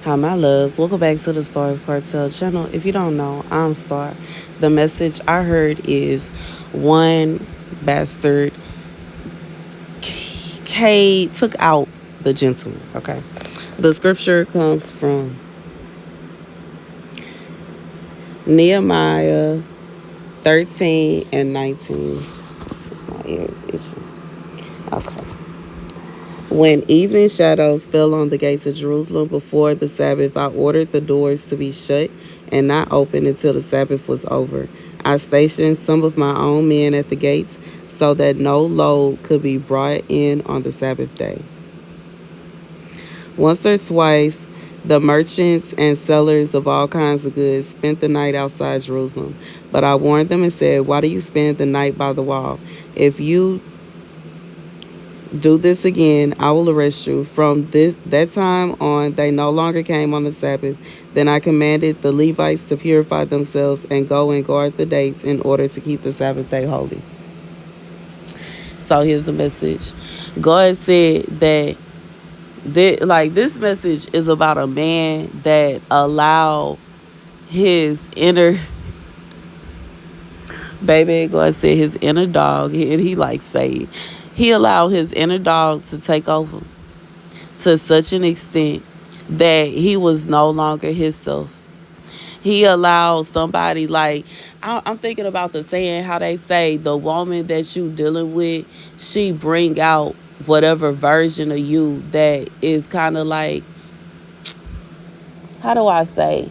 Hi, my loves. Welcome back to the Starscartel channel. If you don't know, I'm Star. The message I heard is one bastard K took out the gentleman. Okay. The scripture comes from Nehemiah 13 and 19. My ear is itching. Okay. When evening shadows fell on the gates of Jerusalem before the Sabbath, I ordered the doors to be shut and not opened until the Sabbath was over. I stationed some of my own men at the gates so that no load could be brought in on the Sabbath day. Once or twice, the merchants and sellers of all kinds of goods spent the night outside Jerusalem. But I warned them and said, "Why do you spend the night by the wall? If you do this again, I will arrest you." From that time on, they no longer came on the Sabbath. Then I commanded the Levites to purify themselves and go and guard the gates in order to keep the Sabbath day holy. So here's the message. God said that this message is about a man that allowed his inner baby. God said his inner dog, and he like say he allowed his inner dog to take over to such an extent that he was no longer himself. He allowed somebody like I'm thinking about the saying how they say the woman that you dealing with, she bring out whatever version of you that is kind of like, how do I say?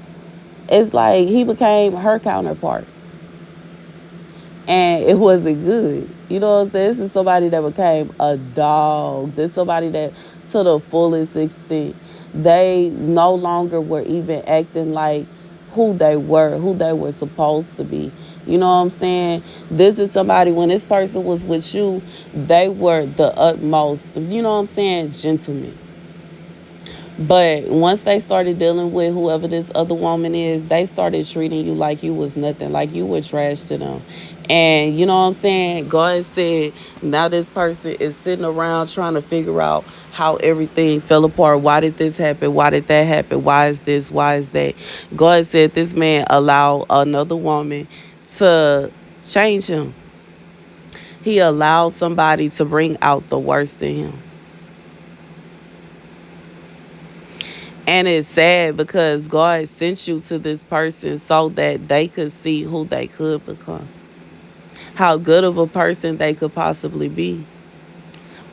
It's like he became her counterpart, and it wasn't good. You know what I'm saying? This is somebody that became a dog. This is somebody that, to the fullest extent, they no longer were even acting like who they were supposed to be. You know what I'm saying? This is somebody, when this person was with you, they were the utmost, you know what I'm saying, gentlemen. But once they started dealing with whoever this other woman is, they started treating you like you was nothing, like you were trash to them. And you know what I'm saying? God said now this person is sitting around trying to figure out how everything fell apart. Why did this happen? Why did that happen? Why is this? Why is that? God said this man allowed another woman to change him. He allowed somebody to bring out the worst in him. And it's sad because God sent you to this person so that they could see who they could become, how good of a person they could possibly be.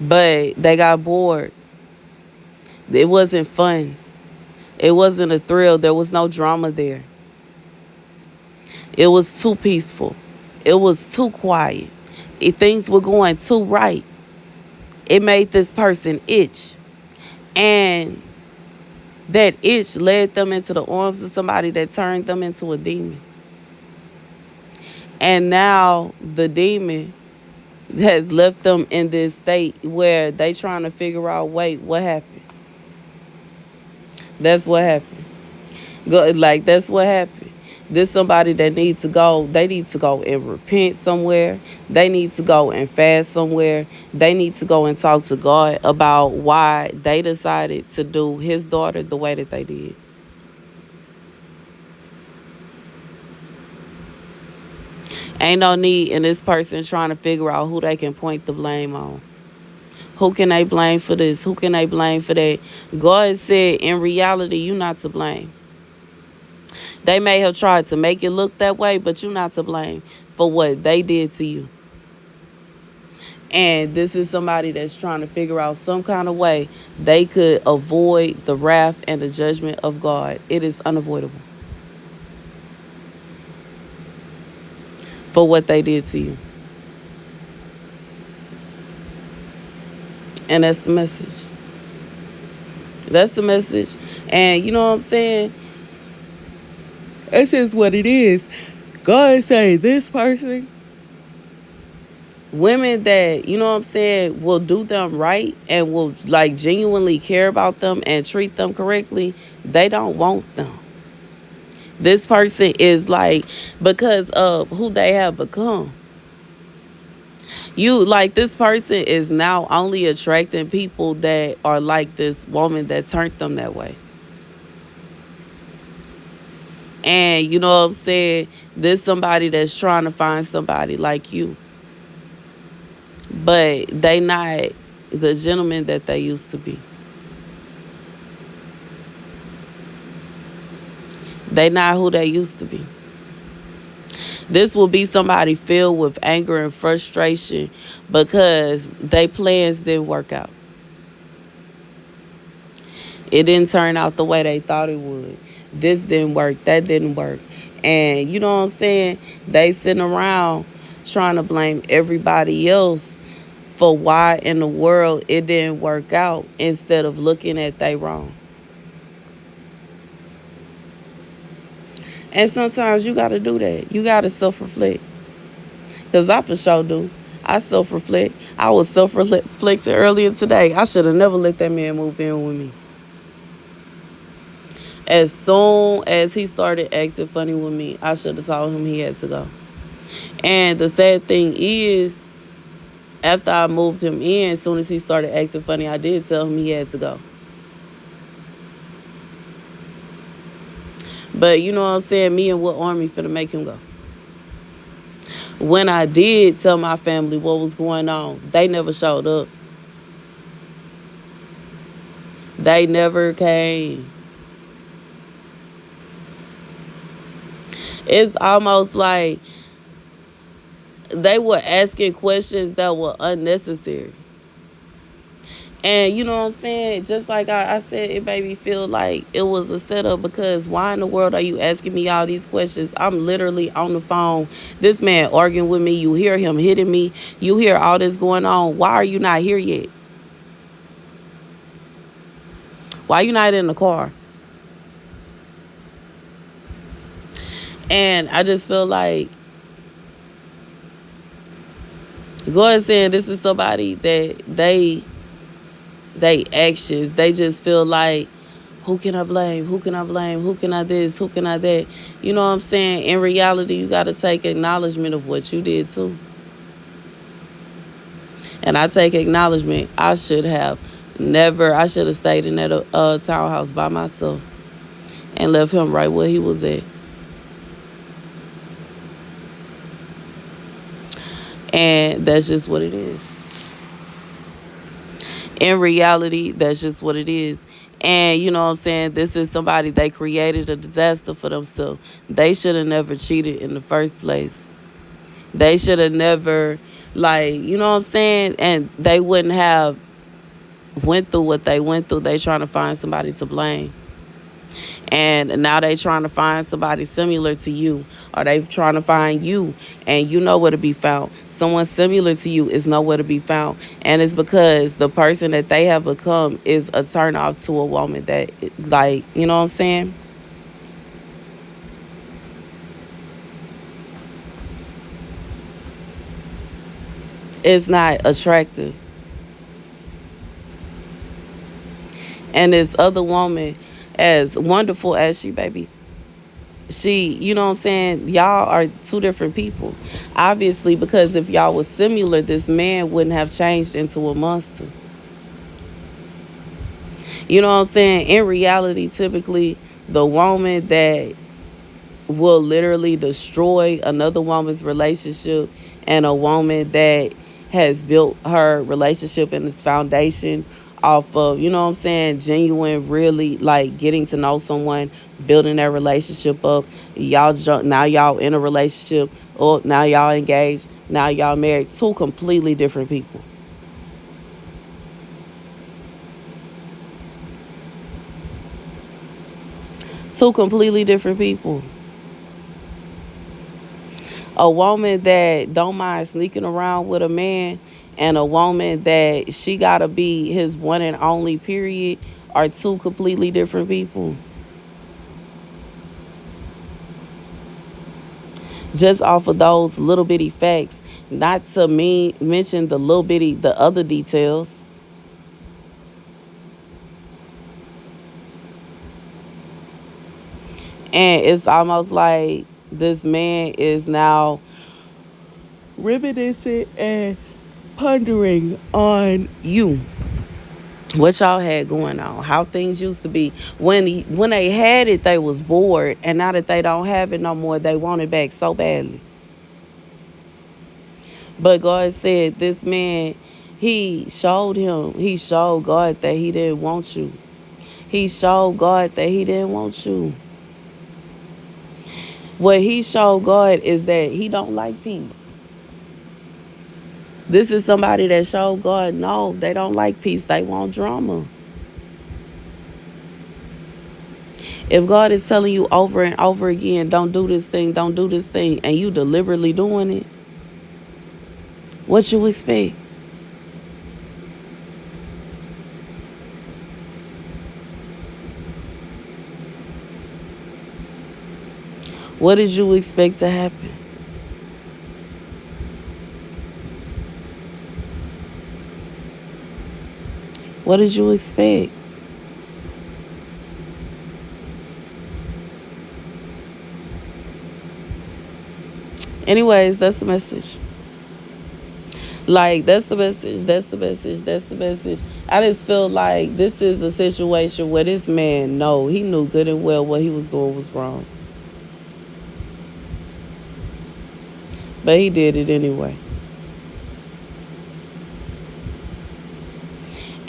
But they got bored. It wasn't fun. It wasn't a thrill. There was no drama there. It was too peaceful. It was too quiet. Things were going too right. It made this person itch. And that itch led them into the arms of somebody that turned them into a demon. And now the demon has left them in this state where they trying to figure out, wait, what happened? That's what happened. That's what happened. This somebody that needs to go. They need to go and repent somewhere. They need to go and fast somewhere. They need to go and talk to God about why they decided to do his daughter the way that they did. Ain't no need in this person trying to figure out who they can point the blame on. Who can they blame for this? Who can they blame for that? God said, in reality, you not to blame. They may have tried to make it look that way, but you're not to blame for what they did to you. And this is somebody that's trying to figure out some kind of way they could avoid the wrath and the judgment of God. It is unavoidable for what they did to you. And that's the message. That's the message. And you know what I'm saying? That's just what it is. God say this person, women that, you know what I'm saying, will do them right and will like genuinely care about them and treat them correctly, they don't want them. This person is like, because of who they have become. You like, this person is now only attracting people that are like this woman that turned them that way. And you know what I'm saying? There's somebody that's trying to find somebody like you, but they not the gentleman that they used to be. They not who they used to be. This will be somebody filled with anger and frustration because they plans didn't work out. It didn't turn out the way they thought it would. This didn't work. That didn't work. And you know what I'm saying? They sitting around trying to blame everybody else for why in the world it didn't work out instead of looking at they wrong. And sometimes you got to do that. You got to self-reflect. Because I for sure do. I self-reflect. I was self-reflecting earlier today. I should have never let that man move in with me. As soon as he started acting funny with me, I should have told him he had to go. And the sad thing is, after I moved him in, as soon as he started acting funny, I did tell him he had to go. But you know what I'm saying? Me and what army finna make him go? When I did tell my family what was going on, they never showed up. They never came. It's almost like they were asking questions that were unnecessary. And you know what I'm saying? Just like I said, it made me feel like it was a setup because why in the world are you asking me all these questions? I'm literally on the phone. This man arguing with me. You hear him hitting me. You hear all this going on. Why are you not here yet? Why are you not in the car? And I just feel like God is saying this is somebody that they actions, they just feel like, who can I blame? Who can I blame? Who can I this? Who can I that? You know what I'm saying? In reality, you got to take acknowledgement of what you did too. And I take acknowledgement. I should have I should have stayed in that townhouse by myself and left him right where he was at. And that's just what it is. In reality, that's just what it is. And you know what I'm saying? This is somebody, they created a disaster for themselves. They should have never cheated in the first place. They should have never, like, you know what I'm saying? And they wouldn't have went through what they went through. They trying to find somebody to blame. And now they trying to find somebody similar to you, or they trying to find you, and you know where to be found. Someone similar to you is nowhere to be found, and it's because the person that they have become is a turn off to a woman that, like, you know what I'm saying? It's not attractive. And this other woman, as wonderful as she, baby, you know what I'm saying? Y'all are two different people. Obviously, because if y'all was similar, this man wouldn't have changed into a monster. You know what I'm saying? In reality, typically, the woman that will literally destroy another woman's relationship, and a woman that has built her relationship and its foundation off of, you know what I'm saying, genuine, really like getting to know someone, building that relationship up. Now y'all in a relationship, or now y'all engaged, now y'all married. Two completely different people. Two completely different people. A woman that don't mind sneaking around with a man, and a woman that she gotta be his one and only, period, are two completely different people. Just off of those little bitty facts, not to mention the other details. And it's almost like this man is now reminiscing and pondering on you. What y'all had going on? How things used to be when they had it, they was bored, and now that they don't have it no more, they want it back so badly. But God said this man, he showed God that he didn't want you. He showed God that he didn't want you. What he showed God is that he don't like peace. This is somebody that showed God, no, they don't like peace. They want drama. If God is telling you over and over again, don't do this thing, don't do this thing, and you deliberately doing it, what you expect? What did you expect to happen? What did you expect? Anyways, that's the message. Like, that's the message. That's the message. That's the message. I just feel like this is a situation where this man, no, he knew good and well what he was doing was wrong. But he did it anyway.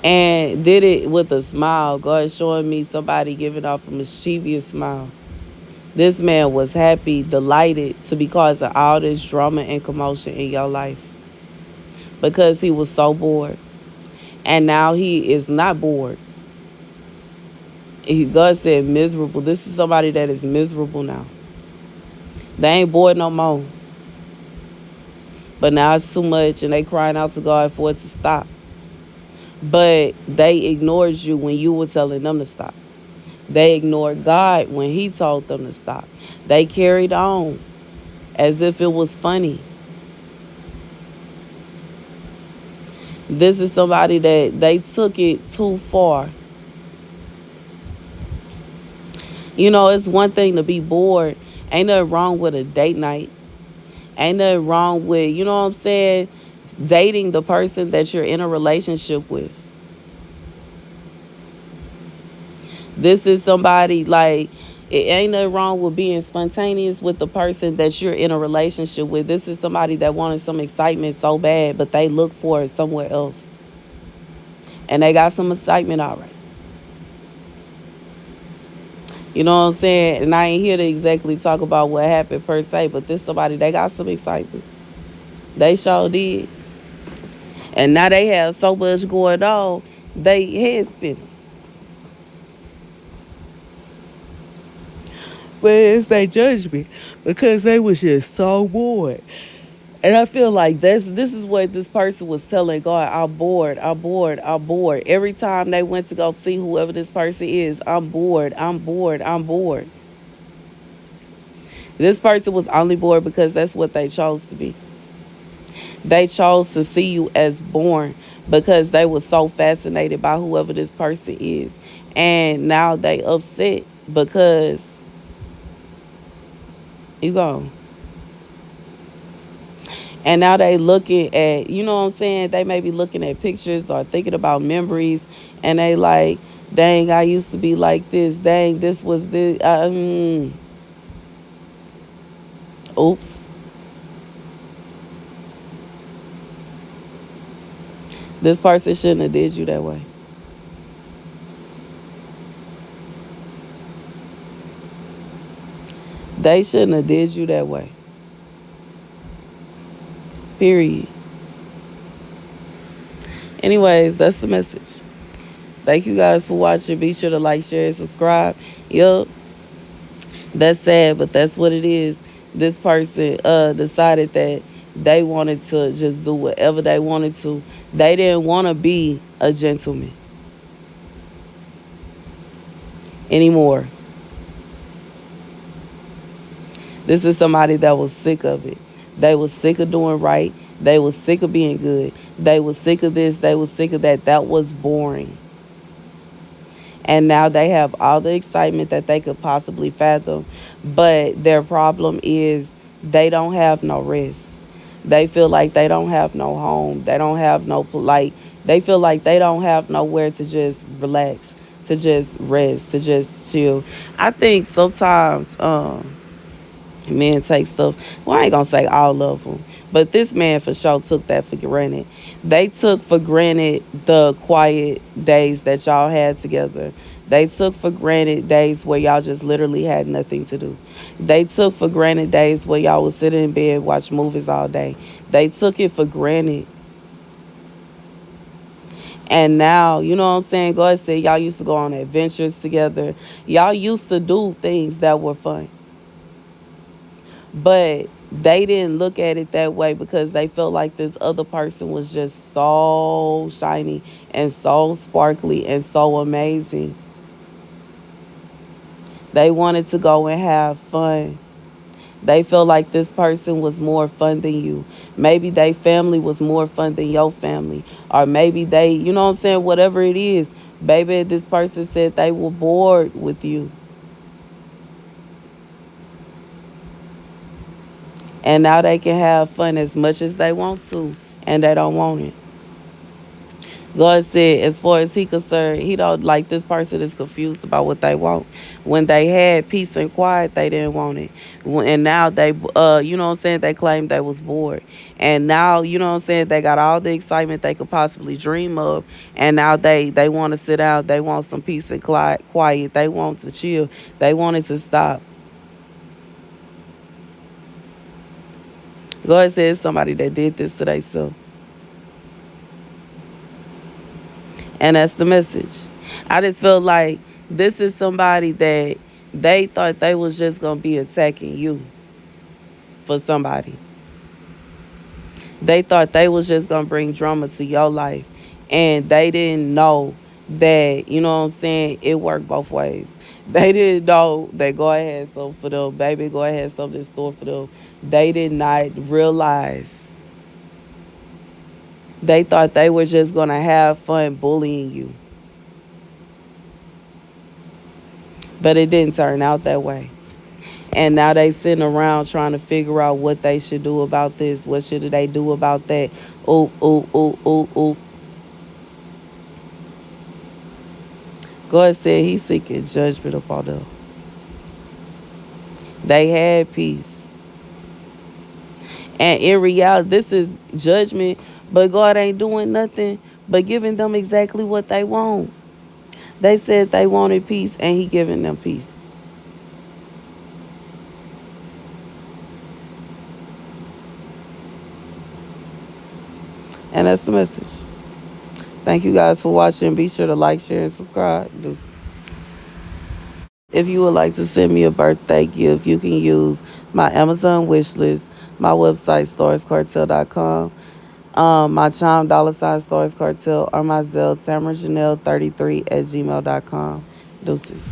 And did it with a smile. God showing me somebody giving off a mischievous smile. This man was happy, delighted to be causing all this drama and commotion in your life because he was so bored. And now he is not bored. God said miserable. This is somebody that is miserable now. They ain't bored no more. But now it's too much and they crying out to God for it to stop. But they ignored you when you were telling them to stop. They ignored God when he told them to stop. They carried on as if it was funny. This is somebody that they took it too far. You know, it's one thing to be bored. Ain't nothing wrong with a date night. Ain't nothing wrong with, you know what I'm saying, dating the person that you're in a relationship with. This is somebody like, it ain't nothing wrong with being spontaneous with the person that you're in a relationship with. This is somebody that wanted some excitement so bad, but they look for it somewhere else. And they got some excitement already. You know what I'm saying? And I ain't here to exactly talk about what happened per se, but this somebody, they got some excitement. They sure did. And now they have so much going on, they head spinning. But it's their judgment because they was just so bored. And I feel like this is what this person was telling God. I'm bored. I'm bored. I'm bored. Every time they went to go see whoever this person is, I'm bored. I'm bored. I'm bored. This person was only bored because that's what they chose to be. They chose to see you as born because they were so fascinated by whoever this person is. And now they upset because you go. And now they looking at, you know what I'm saying? They may be looking at pictures or thinking about memories. And they like, dang, I used to be like this. Dang, this was this. Oops. This person shouldn't have did you that way. They shouldn't have did you that way. Period. Anyways, that's the message. Thank you guys for watching. Be sure to like, share, and subscribe. Yup. That's sad, but that's what it is. This person decided that they wanted to just do whatever they wanted to. They didn't want to be a gentleman anymore. This is somebody that was sick of it. They was sick of doing right. They was sick of being good. They was sick of this. They was sick of that. That was boring. And now they have all the excitement that they could possibly fathom. But their problem is they don't have no rest. They feel like they don't have no home. They don't have no, like, They feel like they don't have nowhere to just relax, to just rest, to just chill. I think sometimes men take stuff. Well, I ain't gonna say all of them, but this man for sure took that for granted. They took for granted the quiet days that y'all had together. They took for granted days where y'all just literally had nothing to do. They took for granted days where y'all would sit in bed, watch movies all day. They took it for granted. And now, you know what I'm saying? God said y'all used to go on adventures together. Y'all used to do things that were fun. But they didn't look at it that way because they felt like this other person was just so shiny and so sparkly and so amazing. They wanted to go and have fun. They felt like this person was more fun than you. Maybe their family was more fun than your family. Or maybe they, you know what I'm saying, whatever it is. Baby, this person said they were bored with you. And now they can have fun as much as they want to. And they don't want it. God said, as far as he concerned, he don't like this person is confused about what they want. When they had peace and quiet, they didn't want it. And now they, you know what I'm saying, they claimed they was bored. And now, you know what I'm saying, they got all the excitement they could possibly dream of. And now they want to sit down. They want some peace and quiet. They want to chill. They wanted to stop. God said somebody that did this to themselves. And that's the message. I just feel like this is somebody that they thought they was just gonna be attacking you for somebody. They thought they was just gonna bring drama to your life. And they didn't know that, you know what I'm saying, it worked both ways. They didn't know that God had something for them. Baby, God had something in store for them. They did not realize. They thought they were just gonna have fun bullying you. But it didn't turn out that way. And now they sitting around trying to figure out what they should do about this. What should they do about that? Ooh, ooh, ooh, ooh, ooh. God said he's seeking judgment upon them. They had peace. And in reality, this is judgment, but God ain't doing nothing but giving them exactly what they want. They said they wanted peace, and he giving them peace. And that's the message. Thank you guys for watching. Be sure to like, share, and subscribe. Deuces. If you would like to send me a birthday gift, you can use my Amazon wish list, my website, starscartel.com, my Chime $ Stars Cartel, or my Zelle, Tamara Janelle 33 at gmail.com. Deuces.